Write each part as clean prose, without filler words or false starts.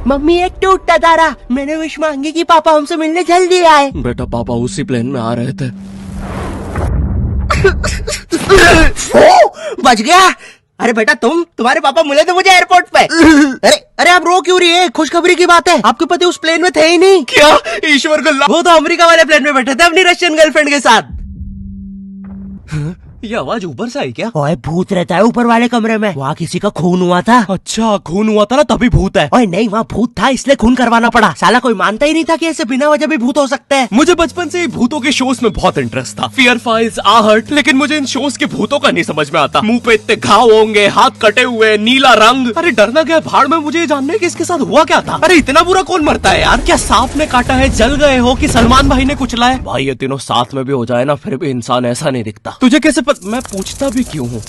Mummy एक टूटता तारा, मैंने विश मांगी कि पापा हमसे मिलने जल्दी आए। बेटा पापा उसी प्लेन में आ रहे थे। बच गया। अरे बेटा तुम्हारे पापा मिले थे मुझे एयरपोर्ट पे। अरे आप रो क्यों रही है? खुशखबरी की बात है, आपके पति उस प्लेन में थे ही नहीं। क्या? ईश्वर को वो तो अमेरिका वाले प्लेन में बैठे थे अपनी रशियन गर्लफ्रेंड के साथ। ये आवाज ऊपर से आई क्या? ओए भूत रहता है ऊपर वाले कमरे में, वहाँ किसी का खून हुआ था। अच्छा खून हुआ था ना तभी भूत है। ओए नहीं, वहाँ भूत था इसलिए खून करवाना पड़ा। साला कोई मानता ही नहीं था कि ऐसे बिना वजह भी भूत हो सकते हैं। मुझे बचपन से ही भूतों के शोज में बहुत इंटरेस्ट था, फियर फाइल्स, आहट, लेकिन मुझे इन शोज के भूतों का नहीं समझ में आता। मुंह पे इतने घाव होंगे, हाथ कटे हुए, नीला रंग। अरे डरना क्या भाड़ में, मुझे जानना है कि इसके साथ हुआ क्या था। अरे इतना बुरा कौन मरता है यार? क्या सांप ने काटा है, जल गए हो कि सलमान भाई ने कुचला है? भाई ये तीनों साथ में भी हो जाए ना फिर भी इंसान ऐसा नहीं दिखता। तुझे कैसे मैं पूछता भी क्यों हूँ?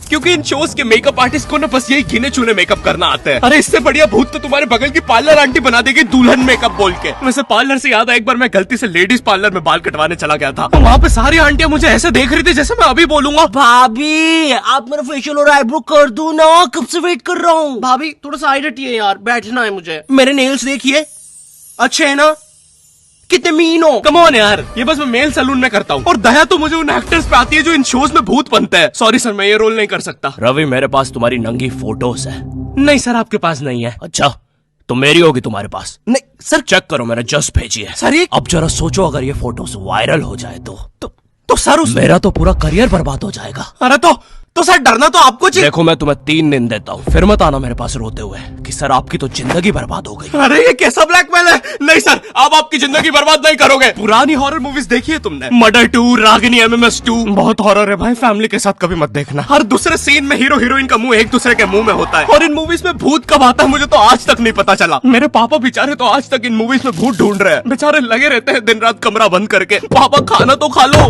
क्योंकि इन शोज के मेकअप आर्टिस्ट को ना बस यही गिने चुने मेकअप करना आता है। अरे इससे बढ़िया भूत तो तुम्हारे बगल की पार्लर आंटी बना देगी दुल्हन मेकअप बोल के। वैसे पार्लर से याद है, एक बार मैं गलती से लेडीज पार्लर में बाल कटवाने चला गया था, तो वहाँ पे सारी आंटियां मुझे ऐसे देख रही थी जैसे मैं अभी बोलूंगा भाभी आप मेरा फेशियल और आईब्रो कर दो ना, कब से वेट कर रहा हूँ। भाभी थोड़ा सा साइड हटिए यार, बैठना है मुझे। मेरे नेल्स देखिए, अच्छे है ना? कितने मीन हो। कम ऑन यार, ये बस मैं मेल सैलून में करता हूँ। और दया तो मुझे उन एक्टर्स पे आती है जो इन शोज में भूत बनते हैं। सॉरी सर, मैं ये रोल नहीं कर सकता। रवि मेरे पास तुम्हारी नंगी फोटोज है। नहीं सर आपके पास नहीं है। अच्छा तो मेरी होगी तुम्हारे पास? नहीं सर। चेक करो, मैंने जस्ट भेजी है। सर ये अब जरा सोचो, अगर ये फोटोज वायरल हो जाए तो सर मेरा तो पूरा करियर बर्बाद हो जाएगा। अरे तो सर डरना तो आपको चाहिए। देखो मैं तुम्हें 3 दिन देता हूँ, फिर मत आना मेरे पास रोते हुए कि सर आपकी तो जिंदगी बर्बाद हो गई। अरे ये कैसा ब्लैकमेल है? नहीं सर, आप आपकी जिंदगी बर्बाद नहीं करोगे। पुरानी हॉरर मूवीज देखी है तुमने? मर्डर 2, रागिनी, MMS 2, बहुत हॉरर है भाई, फैमिली के साथ कभी मत देखना। हर दूसरे सीन में हीरो हीरोइन का मुंह एक दूसरे के मुंह में होता है। और इन मूवीज में भूत कब आता है मुझे तो आज तक नहीं पता चला। मेरे पापा बेचारे तो आज तक इन मूवीज में भूत ढूंढ रहे हैं। बेचारे लगे रहते हैं दिन रात कमरा बंद करके। पापा खाना तो खा लो।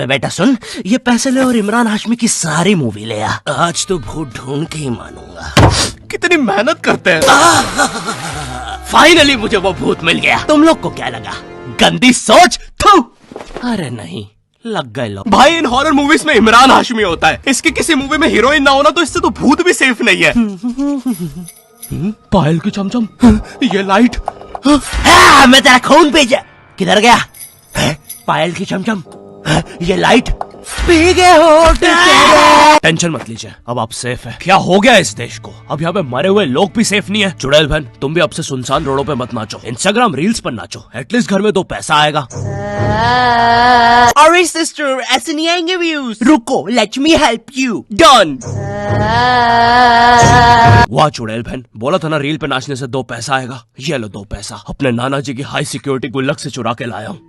बेटा सुन, ये पैसे ले और इमरान हाशमी की सारी मूवी ले आ। आज तो भूत ढूंढ के ही मानूंगा। कितनी मेहनत करते हैं। फाइनली मुझे वो भूत मिल गया। तुम लोग को क्या लगा? गंदी सोच। थू। अरे नहीं, लग गए लोग। भाई इन हॉरर मूवीज में इमरान हाशमी होता है, इसकी किसी मूवी में हीरोइन ना होना तो इससे तो भूत भी सेफ नहीं है। पायल की चमचम, ये लाइट। मैं तेरा खून भेजा। किधर गया? पायल की चमचम, ये लाइट पी गए हो। टेंशन मत लीजिए, अब आप सेफ है। क्या हो गया इस देश को? अब यहाँ पे मरे हुए लोग भी सेफ नहीं है। चुड़ैल बहन तुम भी अब से सुनसान रोडों पे मत नाचो, इंस्टाग्राम रील्स पर नाचो, एटलीस्ट घर में 2 पैसा आएगा। अरे सिस्टर ऐसे नहीं आएंगे व्यूज। रुको, let me help you. Done. वाह चुड़ैल बहन, बोला था ना रील पे नाचने से 2 पैसा आएगा। ये लो 2 पैसा, अपने नाना जी की हाई सिक्योरिटी गुल्लक से चुरा के लाया हूँ।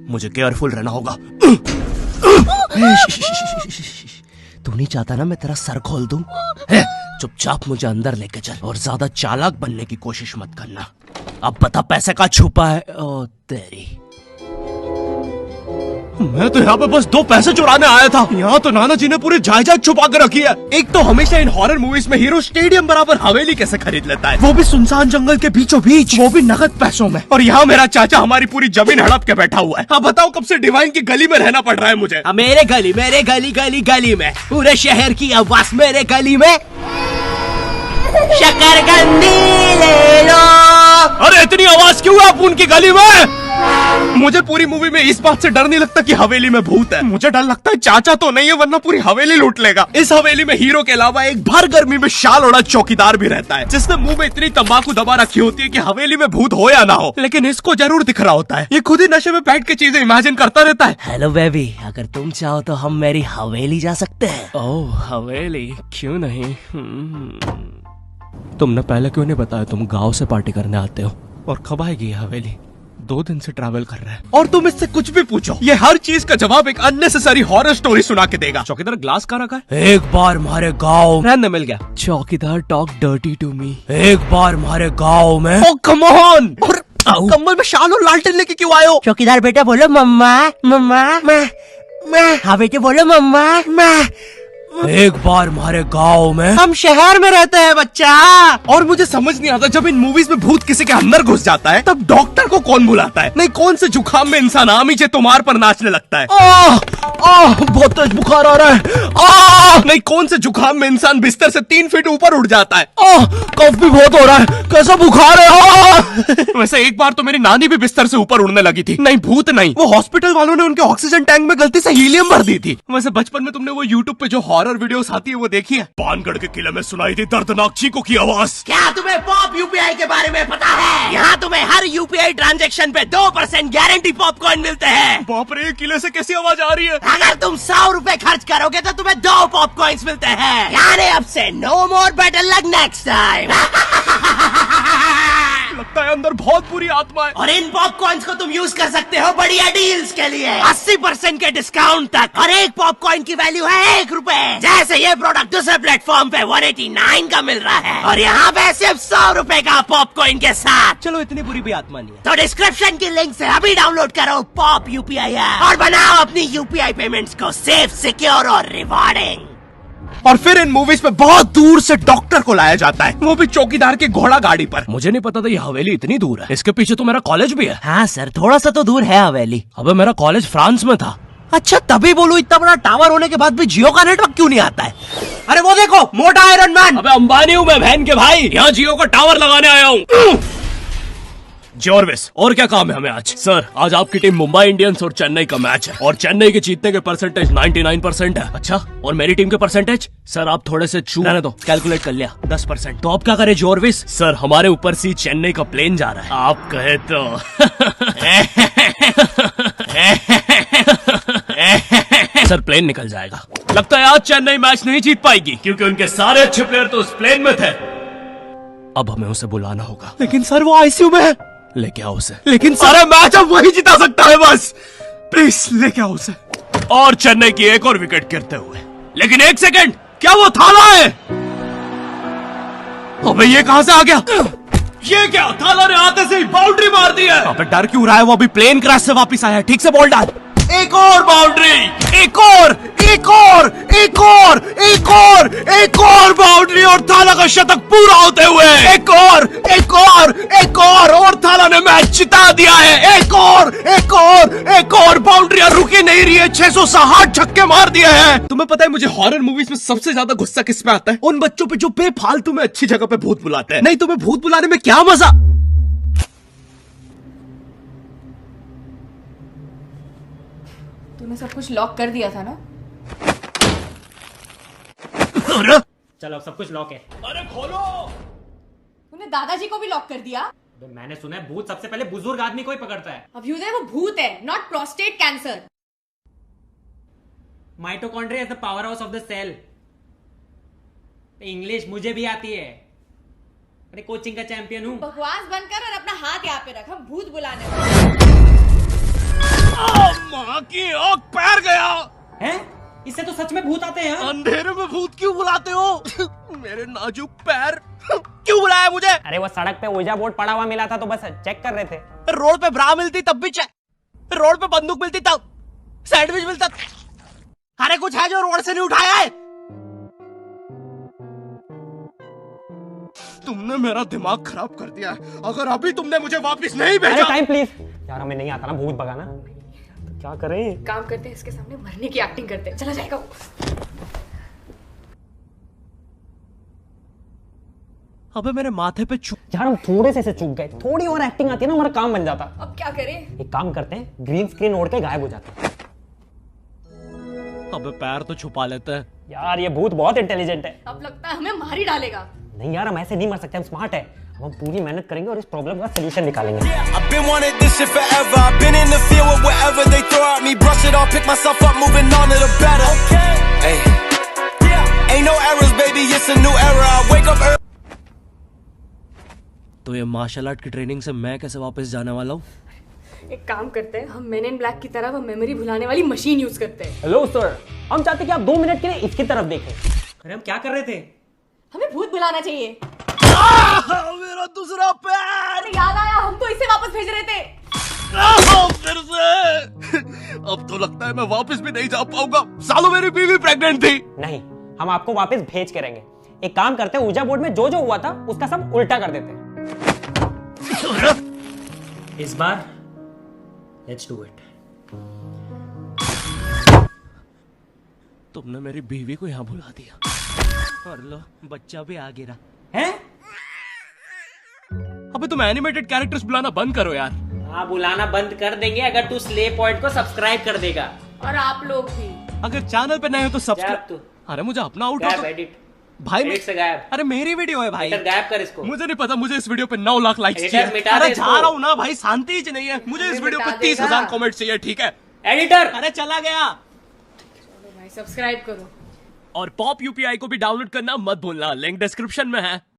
मुझे केयरफुल रहना होगा। तू नहीं चाहता ना मैं तेरा सर खोल दूं? चुपचाप मुझे अंदर लेके चल और ज्यादा चालाक बनने की कोशिश मत करना। अब बता पैसे का छुपा है। ओ तेरी, मैं तो यहाँ पे बस 2 पैसे चुराने आया था। यहाँ तो नाना जी ने पूरी जायदाद छुपा कर रखी है। एक तो हमेशा इन हॉरर मूवीज में हीरो स्टेडियम बराबर हवेली कैसे खरीद लेता है, वो भी सुनसान जंगल के बीचों बीच, वो भी नगद पैसों में। और यहाँ मेरा चाचा हमारी पूरी जमीन हड़प के बैठा हुआ है। अब बताओ कब से डिवाइन की गली में रहना पड़ रहा है मुझे। मेरे गली में पूरे शहर की आवाज मेरे गली में। शकरकंदी ले लो। अरे इतनी आवाज क्यों है आप उनकी गली में? मुझे पूरी मूवी में इस बात से डर नहीं लगता कि हवेली में भूत है, मुझे डर लगता है चाचा तो नहीं है वरना पूरी हवेली लूट लेगा। इस हवेली में हीरो के अलावा एक भर गर्मी में शाल ओढ़ा चौकीदार भी रहता है, जिसने मुंह में इतनी तंबाकू दबा रखी होती है कि हवेली में भूत हो या ना हो, लेकिन इसको जरूर दिख रहा होता है। ये खुद ही नशे में बैठ के चीजें इमेजिन करता रहता है। हेलो बेबी, अगर तुम चाहो तो हम मेरी हवेली जा सकते हैं। ओह हवेली, क्यों नहीं? तुमने पहले क्यों नहीं बताया तुम गाँव से पार्टी करने आते हो? और कब आएगी ये हवेली? 2 दिन से ट्रैवल कर रहा है और तुम इससे कुछ भी पूछो, ये हर चीज का जवाब एक अननेसेसरी हॉरर स्टोरी सुना के देगा। चौकीदार ग्लास कहाँ रखा है? एक बार हमारे गाँव रहने मिल गया। चौकीदार टॉक डर्टी टू मी। एक बार हमारे गाँव में। ओह कम ऑन। और कंबल में शाल और लालटेन लेके क्यों आए हो? चौकीदार बेटा बोलो मम्मा मम्मा। मैं। हाँ बेटे बोलो मम्मा। एक बार हमारे गांव में हम शहर में रहते हैं बच्चा। और मुझे समझ नहीं आता, जब इन मूवीज में भूत किसी के अंदर घुस जाता है तब डॉक्टर को कौन बुलाता है? नहीं, कौन से जुकाम में इंसान आमीचे तुम्हार पर नाचने लगता है? बहुत तेज बुखार आ रहा है। नहीं, कौन से जुकाम में इंसान बिस्तर से 3 फीट ऊपर उठ जाता है? कफ भी बहुत हो रहा है, कैसा बुखार है? वैसे एक बार तो मेरी नानी भी बिस्तर से ऊपर उड़ने लगी थी। नहीं, भूत नहीं, वो हॉस्पिटल वालों ने उनके ऑक्सीजन टैंक में गलती से हीलियम भर दी थी। वैसे बचपन में तुमने वो यूट्यूब पे जो हॉरर वीडियोस आती है वो देखी है? पानगढ़ के किले में सुनाई थी दर्दनाक चीखों की आवाज। क्या तुम्हें पॉप यूपीआई के बारे में पता है? यहाँ तुम्हें हर यूपीआई ट्रांजैक्शन पे 2% गारंटी पॉपकॉर्न मिलते हैं। बाप रे, किले से कैसी आवाज आ रही है? अगर तुम 100 रुपए खर्च करोगे तो तुम्हें 2 पॉपकॉर्न्स मिलते हैं। यानी अब से no more better luck next time. लगता है अंदर बहुत बुरी आत्मा है। और इन पॉपकॉर्न्स को तुम यूज कर सकते हो बढ़िया डील्स के लिए, 80% के डिस्काउंट तक। और एक पॉपकॉर्न की वैल्यू है 1 रुपए। जैसे ये प्रोडक्ट दूसरे प्लेटफॉर्म पे 189 का मिल रहा है और यहाँ पे सिर्फ 100 रुपए का पॉपकॉर्न के साथ। चलो, इतनी बुरी भी आत्मा नहीं है। तो डिस्क्रिप्शन की लिंक से अभी डाउनलोड करो पॉप यूपीआई ऐप और बनाओ अपनी यूपीआई पेमेंट्स को सेफ, सिक्योर और रिवॉर्डिंग। और फिर इन मूवीज में बहुत दूर से डॉक्टर को लाया जाता है, वो भी चौकीदार की घोड़ा गाड़ी पर। मुझे नहीं पता था ये हवेली इतनी दूर है। इसके पीछे तो मेरा कॉलेज भी है। हाँ सर, थोड़ा सा तो दूर है हवेली। अबे, मेरा कॉलेज फ्रांस में था। अच्छा, तभी बोलूं इतना बड़ा टावर होने के बाद भी जियो का नेटवर्क क्यों नहीं आता है? अरे वो देखो, मोटा आयरन मैन। अबे अंबानी हूँ मैं बहन के भाई, यहाँ जियो का टावर लगाने आया हूँ। जॉर्विस, और क्या काम है हमें आज? सर, आज आपकी टीम मुंबई इंडियंस और चेन्नई का मैच है और चेन्नई के जीतने के परसेंटेज 99% है। अच्छा, और मेरी टीम के परसेंटेज? सर, आप थोड़े से रहने दो, कैलकुलेट कर लिया, 10%। तो आप क्या करें जॉर्विस? सर, हमारे ऊपर से चेन्नई का प्लेन जा रहा है। आप कहे तो सर, प्लेन निकल जाएगा। लगता है आज चेन्नई मैच नहीं जीत पाएगी क्योंकि उनके सारे अच्छे प्लेयर तो उस प्लेन में थे। अब हमें उसे बुलाना होगा। लेकिन सर, वो आईसीयू में है। लेके आओ उसे। लेकिन सारे मैच अब वही जिता सकता है, बस प्लीज लेके आओ उसे। और चेन्नई की एक और विकेट गिरते हुए। लेकिन 1 सेकंड, क्या वो थाला है? अबे, ये कहां से आ गया? ये क्या? थाला ने आते से ही बाउंड्री मार दी है। अबे, डर क्यों रहा है? वो अभी प्लेन क्रैश से वापस आया है। ठीक से बॉल डाल। एक और बाउंड्री, एक और, एक और, एक और, एक और, एक और बाउंड्री और थाला का शतक पूरा होते हुए एक और, एक और, एक और थाला ने मैच जिता दिया है। एक और, एक और, एक और बाउंड्री रुकी नहीं रही है। 660 छक्के मार दिए हैं। तुम्हें पता है मुझे हॉरर मूवीज में सबसे ज्यादा गुस्सा किस पे आता है? उन बच्चों पे जो बेफालतू में अच्छी जगह पे भूत बुलाते हैं। नहीं, तुम्हें भूत बुलाने में क्या मजा? तूने सब कुछ लॉक कर दिया था ना? चलो, अब सब कुछ लॉक है। अरे खोलो। तूने दादाजी को भी लॉक कर दिया? मैंने सुना है भूत सबसे पहले बुजुर्ग आदमी को ही पकड़ता है। अभ्युदय, वो भूत है, not prostate cancer. Mitochondria is the power house of the cell. English मुझे भी आती है, अरे कोचिंग का चैंपियन हूँ। बकवास बंद कर और अपना हाथ यहाँ पे रख, हम भूत बुलाने वाले। माँ की आँख पैर गया हैं? इससे तो सच में भूत आते हैं। अंधेरे में भूत क्यों बुलाते हो? मेरे नाजुक पैर क्यों बुलाया मुझे? अरे वो सड़क पे ओजा बोर्ड पड़ा हुआ मिला था तो बस चेक कर रहे थे। रोड पे ब्रा मिलती तब भी चेक, रोड पे बंदूक मिलती तब, सैंडविच मिलता। अरे कुछ है जो रोड से नहीं उठाया है? तुमने मेरा दिमाग खराब कर दिया है। अगर अभी तुमने मुझे वापस नहीं भेजा। टाइम प्लीज यार, हमें नहीं आता ना भूत भगाना, तो क्या करें? काम करते हैं, इसके सामने मरने की एक्टिंग करते हैं। चला जाएगा वो। अबे, मेरे माथे पे यार हम थोड़े से चूक गए, थोड़ी और एक्टिंग आती है ना, हमारा काम बन जाता। अब क्या करें? एक काम करते हैं, ग्रीन स्क्रीन ओढ़ के गायब हो जाते हैं। अबे, पैर तो छुपा लेते हैं। यार ये भूत बहुत इंटेलिजेंट है। अब लगता है हमें मार ही डालेगा। नहीं यार, हम ऐसे नहीं मर सकते, हम स्मार्ट है। अब हम पूरी मेहनत करेंगे और इस प्रॉब्लम का सलूशन निकालेंगे। I've been wanting this shit forever. I've been in the field with whatever they throw at me. Brush it off, pick myself up, moving on to the better. Hey, ain't no errors, baby. It's a new era. I wake up early. तो ये martial art की training से मैं कैसे वापस जाने वाला हूँ? एक काम करते हैं, हम मेन इन ब्लैक की तरह वो मेमोरी भुलाने वाली मशीन यूज करते हैं। हेलो सर, हम चाहते कि आप 2 मिनट के लिए इसकी तरफ देखें। अरे हम क्या कर रहे थे? हमें भूत बुलाना चाहिए। मेरा दूसरा पैर। अरे याद आया, हम तो इसे वापस भेज रहे थे। फिर से। अब तो लगता है मैं वापस भी नहीं जा पाऊंगा। सालों मेरी बीवी प्रेग्नेंट थी। नहीं, हम आपको वापस भेज के रहेंगे। एक काम करते हैं, ऊर्जा बोर्ड में जो जो हुआ था उसका सब उल्टा कर देते हैं। इस बार लेट्स डू इट। तुमने मेरी बीवी को यहाँ बुला दिया और लो बच्चा भी आ गिरा हैं? अबे तुम एनिमेटेड कैरेक्टर्स बुलाना बंद करो यार। हाँ, बुलाना बंद कर देंगे अगर तू स्ले पॉइंट को सब्सक्राइब कर देगा। और आप लोग भी। अगर चैनल पे नए हो तो गायब सब्सक्राइब। तू। अरे मुझे अपना आउट गायब एडिट। भाई एडिट से गायब। अरे मेरी वीडियो है भाई। एडिटर गायब कर इसको। मुझे नहीं पता, मुझे इस वीडियो पे 9 लाख लाइक्स एडिटर चाहिए। मिटा अरे दे जा इसको। रहा हूँ ना भाई, शांति ही नहीं है। मुझे इस वीडियो पे मिटा 30,000 देगा। कमेंट चाहिए, ठीक है? एडिटर। अरे चला गया। भाई सब्सक्राइब करो। और पॉप यूपीआई को भी डाउनलोड करना मत भूलना, लिंक डिस्क्रिप्शन में है।